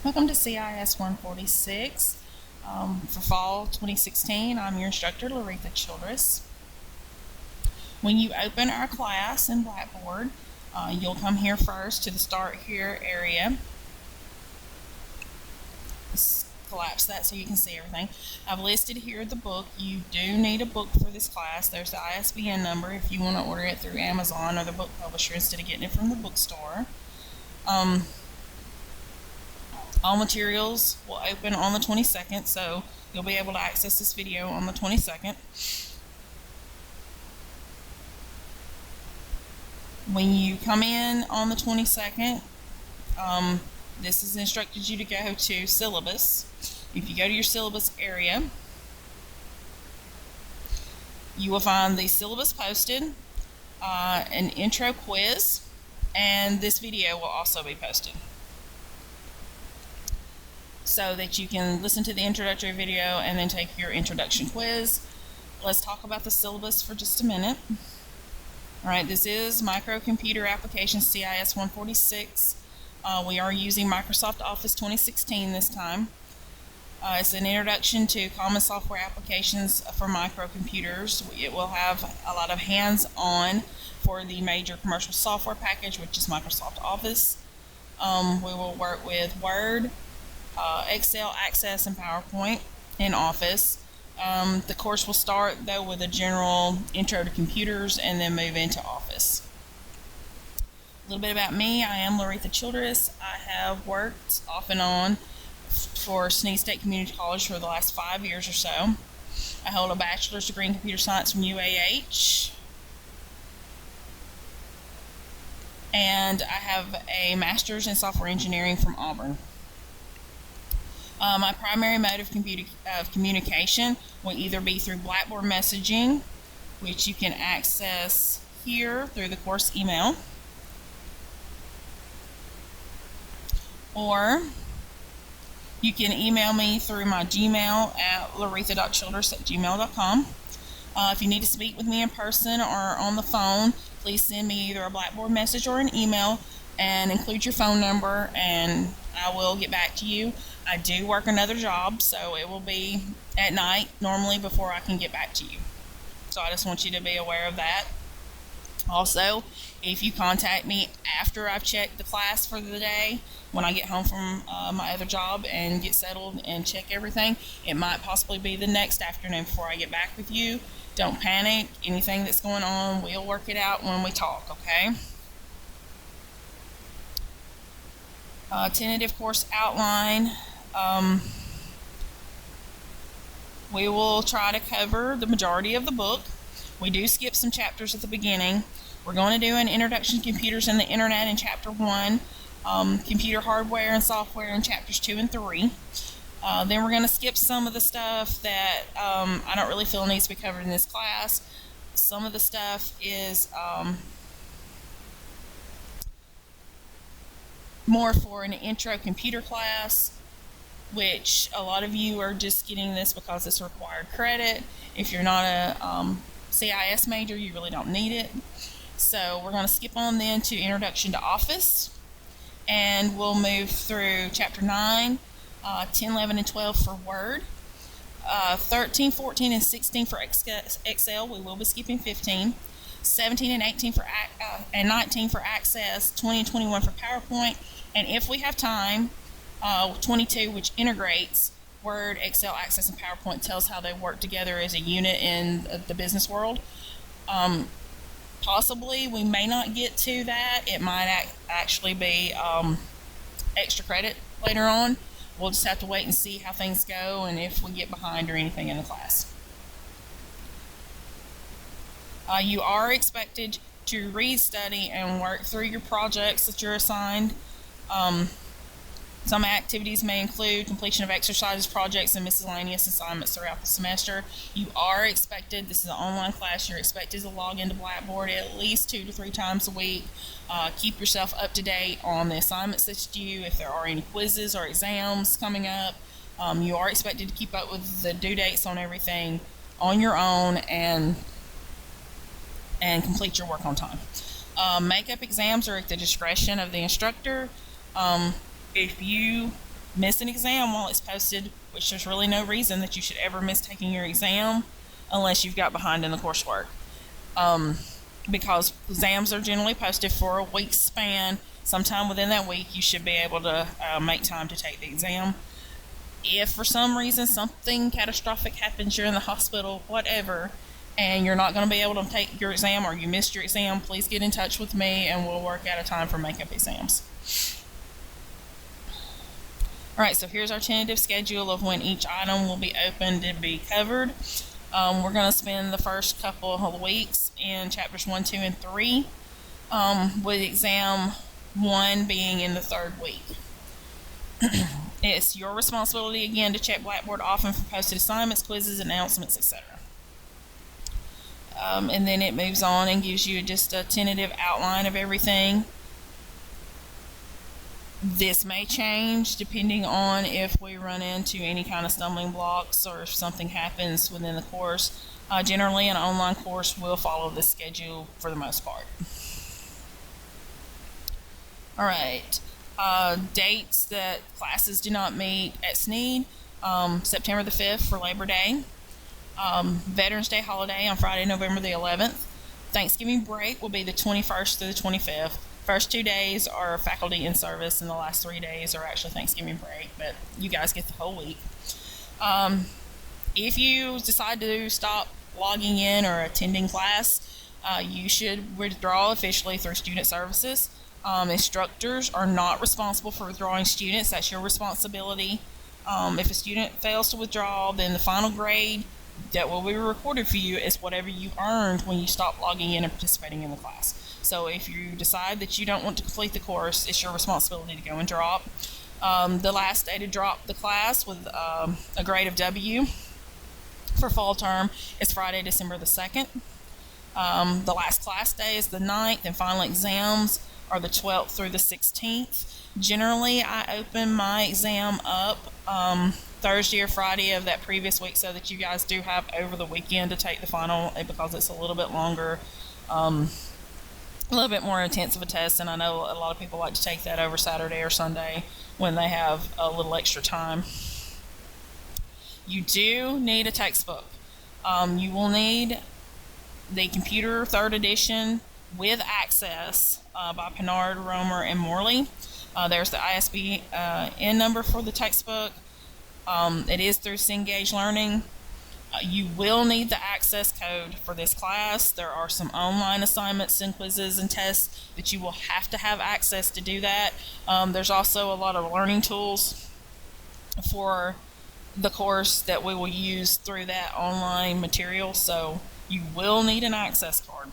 Welcome to CIS146 for fall 2016. I'm your instructor, Laretha Childress. When you open our class in Blackboard, you'll come here first to the Start Here area. Let's collapse that so you can see everything. I've listed here the book. You do need a book for this class. There's the ISBN number if you want to order it through Amazon or the book publisher instead of getting it from the bookstore. All materials will open on the 22nd, so you'll be able to access this video on the 22nd. When you come in on the 22nd, this has instructed you to go to syllabus. If you go to your syllabus area, you will find the syllabus posted, an intro quiz, and this video will also be posted, so that you can listen to the introductory video and then take your introduction quiz. Let's talk about the syllabus for just a minute. Alright, this is Microcomputer Application CIS146. We are using Microsoft Office 2016 this time. It's an introduction to common software applications for microcomputers. It will have a lot of hands-on for the major commercial software package, which is Microsoft Office. We will work with Word, Excel, Access, and PowerPoint in Office. The course will start though with a general intro to computers and then move into Office. A little bit about me. I am Laretha Childress. I have worked off and on for Sneed State Community College for the last 5 years or so. I hold a bachelor's degree in computer science from UAH, and I have a master's in software engineering from Auburn. My primary mode of communication will either be through Blackboard messaging, which you can access here through the course email, or you can email me through my Gmail at laretha.childress@gmail.com. If you need to speak with me in person or on the phone, please send me either a Blackboard message or an email and include your phone number, and I will get back to you. I do work another job, so it will be at night normally before I can get back to you. So I just want you to be aware of that. Also, if you contact me after I've checked the class for the day, when I get home from my other job and get settled and check everything, it might possibly be the next afternoon before I get back with you. Don't panic. Anything that's going on, we'll work it out when we talk, okay? Tentative course outline. We will try to cover the majority of the book. We do skip some chapters at the beginning. We're going to do an introduction to computers and the internet in chapter 1, computer hardware and software in chapters 2 and 3. Then we're going to skip some of the stuff that I don't really feel needs to be covered in this class. Some of the stuff is more for an intro computer class, which a lot of you are just getting this because it's required credit. If you're not a CIS major, you really don't need it. So we're going to skip on then to Introduction to Office, and we'll move through Chapter 9, 10, 11, and 12 for Word, 13, 14, and 16 for Excel. We will be skipping 15. 17 and 18 for and 19 for Access, 20 and 21 for PowerPoint, and if we have time, 22, which integrates Word, Excel, Access, and PowerPoint, tells how they work together as a unit in the business world. Possibly we may not get to that. It might actually be extra credit later on. We'll just have to wait and see how things go and if we get behind or anything in the class. You are expected to read, study, and work through your projects that you're assigned. Some activities may include completion of exercises, projects, and miscellaneous assignments throughout the semester. You are expected, this is an online class, you're expected to log into Blackboard at least 2 to 3 times a week. Keep yourself up to date on the assignments that's due. If there are any quizzes or exams coming up, you are expected to keep up with the due dates on everything on your own and complete your work on time. Makeup exams are at the discretion of the instructor. If you miss an exam while it's posted, which there's really no reason that you should ever miss taking your exam unless you've got behind in the coursework. Because exams are generally posted for a week's span. Sometime within that week, you should be able to make time to take the exam. If for some reason something catastrophic happens, you're in the hospital, whatever, and you're not going to be able to take your exam, or you missed your exam, please get in touch with me and we'll work out a time for makeup exams. Alright, so here's our tentative schedule of when each item will be opened and be covered. We're going to spend the first couple of weeks in chapters 1, 2, and 3, with exam 1 being in the 3rd week. It's your responsibility again to check Blackboard often for posted assignments, quizzes, announcements, etc. And then it moves on and gives you just a tentative outline of everything. This may change depending on if we run into any kind of stumbling blocks or if something happens within the course. Generally, an online course will follow this schedule for the most part. Alright, dates that classes do not meet at SNEED: September the 5th for Labor Day, Veterans Day holiday on Friday, November the 11th. Thanksgiving break will be the 21st through the 25th. First 2 days are faculty in service, and the last 3 days are actually Thanksgiving break, but you guys get the whole week. If you decide to stop logging in or attending class, you should withdraw officially through Student Services. Instructors are not responsible for withdrawing students. That's your responsibility. If a student fails to withdraw, then the final grade that will be recorded for you is whatever you earned when you stop logging in and participating in the class. So if you decide that you don't want to complete the course, it's your responsibility to go and drop. The last day to drop the class with a grade of W for fall term is Friday, December the 2nd. The last class day is the 9th, and final exams are the 12th through the 16th. Generally, I open my exam up Thursday or Friday of that previous week so that you guys do have over the weekend to take the final, because it's a little bit longer, a little bit more intense of a test, and I know a lot of people like to take that over Saturday or Sunday when they have a little extra time. You do need a textbook. You will need the Computer 3rd edition with access by Pinard, Romer, and Morley. There's the ISBN number for the textbook. It is through Cengage Learning. You will need the access code for this class. There are some online assignments and quizzes and tests that you will have to have access to do that. There's also a lot of learning tools for the course that we will use through that online material, so you will need an access card.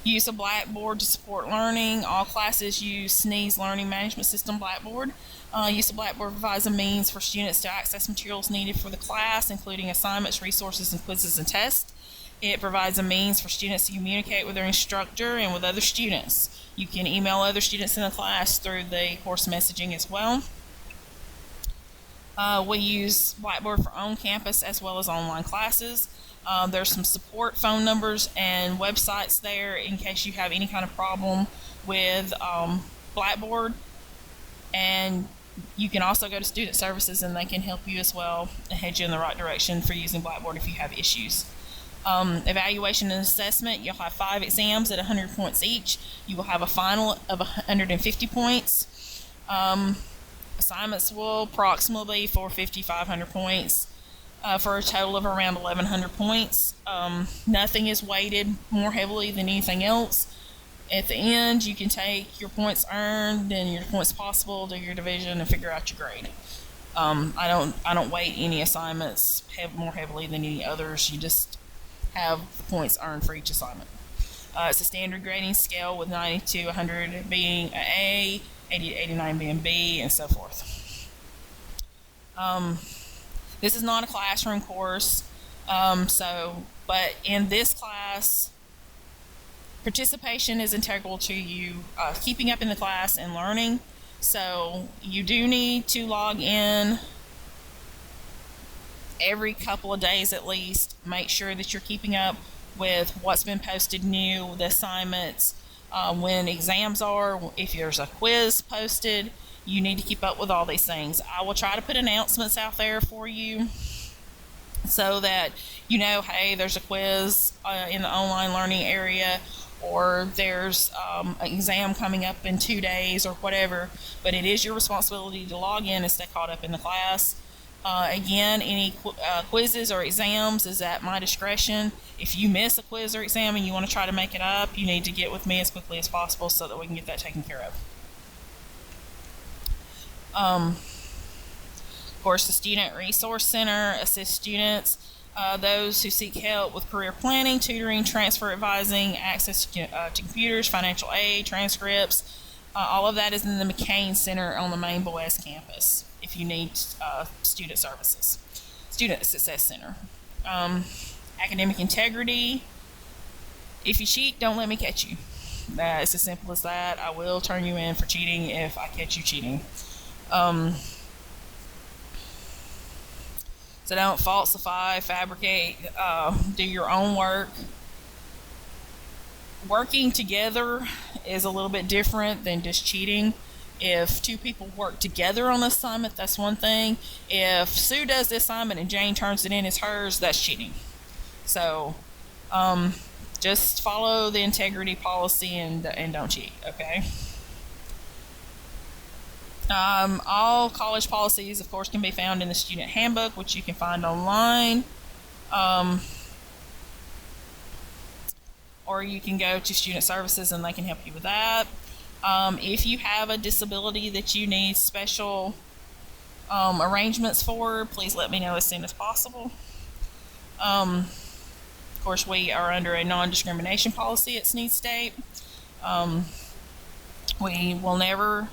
Use of Blackboard to support learning. All classes use SNEE's Learning Management System Blackboard. Use of Blackboard provides a means for students to access materials needed for the class, including assignments, resources, and quizzes and tests. It provides a means for students to communicate with their instructor and with other students. You can email other students in the class through the course messaging as well. We use Blackboard for on-campus as well as online classes. There's some support phone numbers and websites there in case you have any kind of problem with Blackboard. And you can also go to Student Services and they can help you as well and head you in the right direction for using Blackboard if you have issues. Evaluation and assessment, you'll have 5 exams at 100 points each. You will have a final of 150 points. Assignments will approximately be 450, 500 points. For a total of around 1,100 points. Nothing is weighted more heavily than anything else. At the end, you can take your points earned and your points possible, do your division, and figure out your grade. I don't weight any assignments more heavily than any others. You just have points earned for each assignment. It's a standard grading scale with 90 to 100 being an A, 80 to 89 being B, and so forth. This is not a classroom course, but in this class, participation is integral to you keeping up in the class and learning. So you do need to log in every couple of days at least. Make sure that you're keeping up with what's been posted new, the assignments, when exams are, if there's a quiz posted. You need to keep up with all these things. I will try to put announcements out there for you so that you know, hey, there's a quiz in the online learning area, or there's an exam coming up in 2 days or whatever. But it is your responsibility to log in and stay caught up in the class. Again, any quizzes or exams is at my discretion. If you miss a quiz or exam and you want to try to make it up, you need to get with me as quickly as possible so that we can get that taken care of. Of course, the Student Resource Center assists students, those who seek help with career planning, tutoring, transfer advising, access to computers, financial aid, transcripts. All of that is in the McCain Center on the main Boaz campus if you need student services. Student Success Center. Academic integrity. If you cheat, don't let me catch you. It's as simple as that. I will turn you in for cheating if I catch you cheating. So don't falsify, fabricate, do your own work. Working together is a little bit different than just cheating. If two people work together on the assignment, that's one thing. If Sue does the assignment and Jane turns it in as hers, that's cheating. So just follow the integrity policy and don't cheat, okay? All college policies, of course, can be found in the student handbook, which you can find online. Or you can go to student services and they can help you with that. If you have a disability that you need special arrangements for, please let me know as soon as possible. Of course, we are under a non-discrimination policy at Sneed State. We will never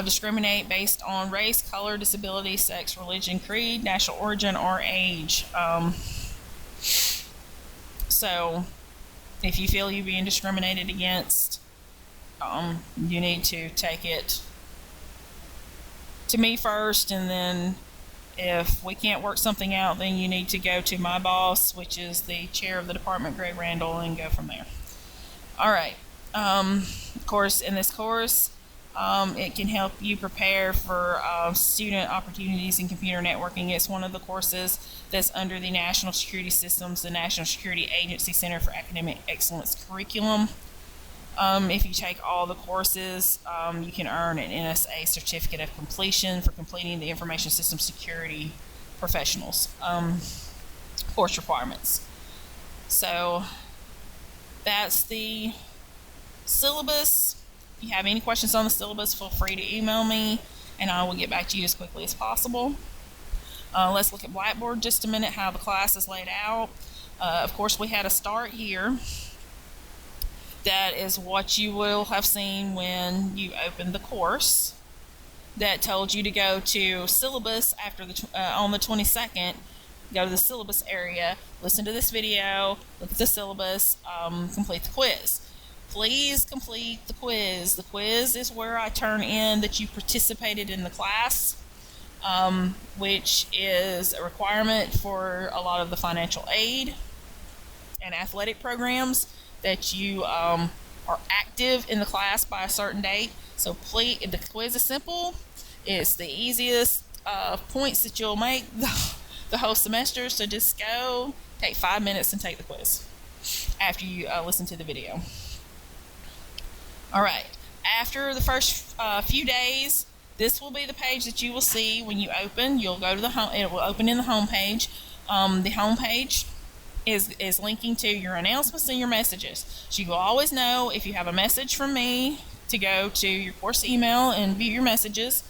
discriminate based on race, color, disability, sex, religion, creed, national origin, or age. So if you feel you're being discriminated against, you need to take it to me first, and then if we can't work something out, then you need to go to my boss, which is the chair of the department, Greg Randall, and go from there. All right. Of course, in this course, it can help you prepare for student opportunities in computer networking. It's one of the courses that's under the National Security Systems, the National Security Agency Center for Academic Excellence curriculum. If you take all the courses, you can earn an NSA certificate of completion for completing the information system security professionals course requirements. So that's the syllabus. If you have any questions on the syllabus, feel free to email me and I will get back to you as quickly as possible. Let's look at Blackboard just a minute, how the class is laid out. Of course, we had a start here. That is what you will have seen when you opened the course. That told you to go to syllabus after the on the 22nd. Go to the syllabus area, listen to this video, look at the syllabus, complete the quiz. Please complete the quiz. The quiz is where I turn in that you participated in the class, which is a requirement for a lot of the financial aid and athletic programs, that you are active in the class by a certain date. So please, the quiz is simple. It's the easiest points that you'll make the whole semester. So just go, take 5 minutes and take the quiz after you listen to the video. All right. After the first few days, this will be the page that you will see when you open. You'll go to the home. It will open in the home page. The home page is linking to your announcements and your messages. So you will always know if you have a message from me to go to your course email and view your messages,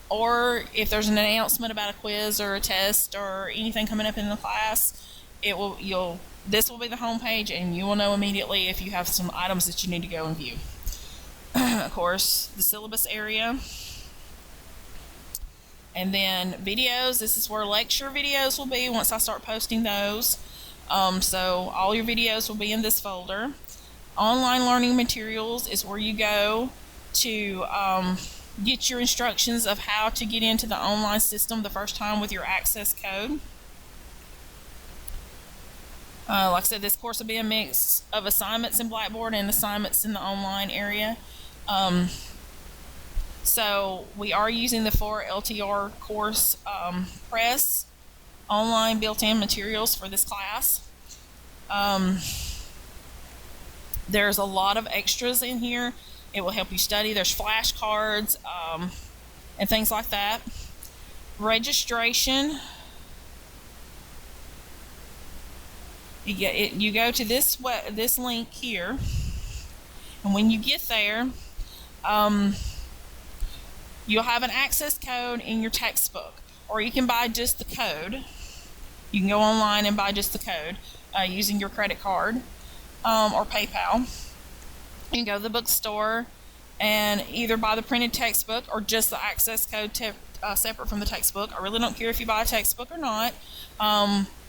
or if there's an announcement about a quiz or a test or anything coming up in the class, this will be the home page, and you will know immediately if you have some items that you need to go and view. Of course, the syllabus area. And then videos. This is where lecture videos will be once I start posting those. So all your videos will be in this folder. Online learning materials is where you go to get your instructions of how to get into the online system the first time with your access code. Like I said, this course will be a mix of assignments in Blackboard and assignments in the online area. So we are using the 4LTR course press online built-in materials for this class. There's a lot of extras in here. It will help you study. There's flashcards and things like that. Registration. You go to this link here, and when you get there, you'll have an access code in your textbook, or you can buy just the code. You can go online and buy just the code using your credit card or PayPal. You can go to the bookstore and either buy the printed textbook or just the access code separate from the textbook. I really don't care if you buy a textbook or not.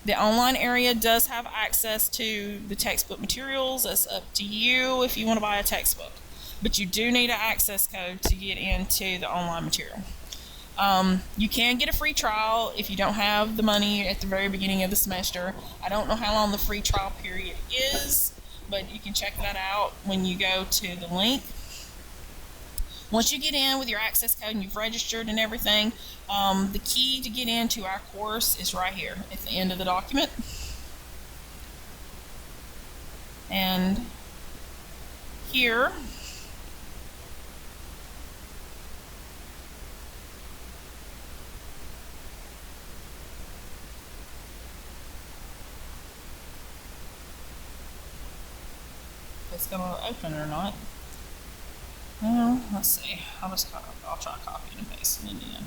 The online area does have access to the textbook materials. It's up to you if you want to buy a textbook. But you do need an access code to get into the online material. You can get a free trial if you don't have the money at the very beginning of the semester. I don't know how long the free trial period is, but you can check that out when you go to the link. Once you get in with your access code and you've registered and everything, the key to get into our course is right here at the end of the document. And here, if it's going to open or not. Well, let's see. I'll try copying and pasting it in.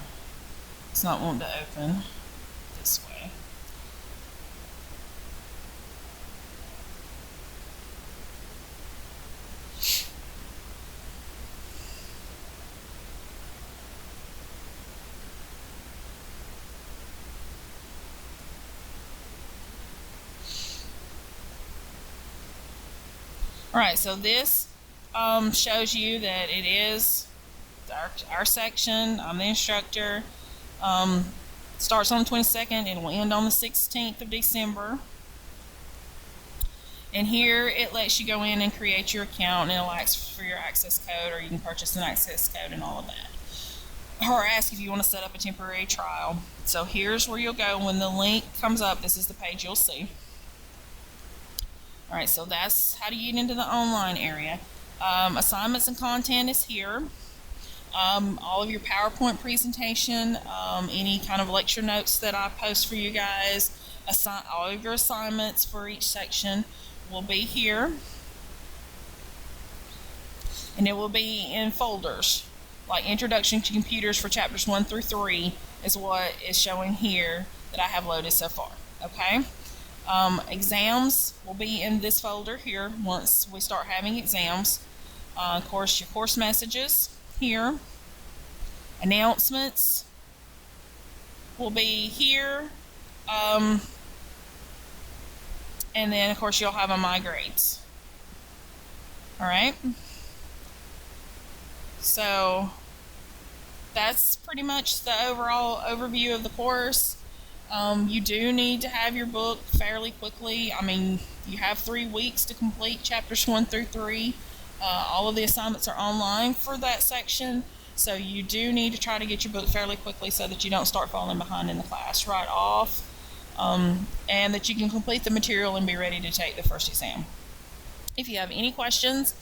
It's not wanting to open this way. Alright, so this shows you that it is our section. I'm the instructor. Starts on the 22nd. It will end on the 16th of December. And here it lets you go in and create your account, and it'll ask for your access code, or you can purchase an access code and all of that. Or ask if you want to set up a temporary trial. So here's where you'll go when the link comes up. This is the page you'll see. Alright, so that's how to get into the online area. Assignments and content is here. All of your PowerPoint presentation, any kind of lecture notes that I post for you guys, all of your assignments for each section will be here. And it will be in folders, like Introduction to Computers for chapters 1 through 3 is what is showing here that I have loaded so far. Okay? Exams will be in this folder here once we start having exams. Of course, your course messages here. Announcements will be here. And then, of course, you'll have a My Grades. Alright? So, that's pretty much the overall overview of the course. You do need to have your book fairly quickly. I mean, you have 3 weeks to complete chapters 1 through 3. All of the assignments are online for that section, so you do need to try to get your book fairly quickly so that you don't start falling behind in the class right off, and that you can complete the material and be ready to take the first exam. If you have any questions,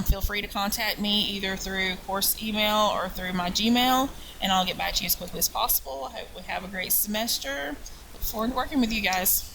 feel free to contact me either through course email or through my Gmail, and I'll get back to you as quickly as possible. I hope we have a great semester. Look forward to working with you guys.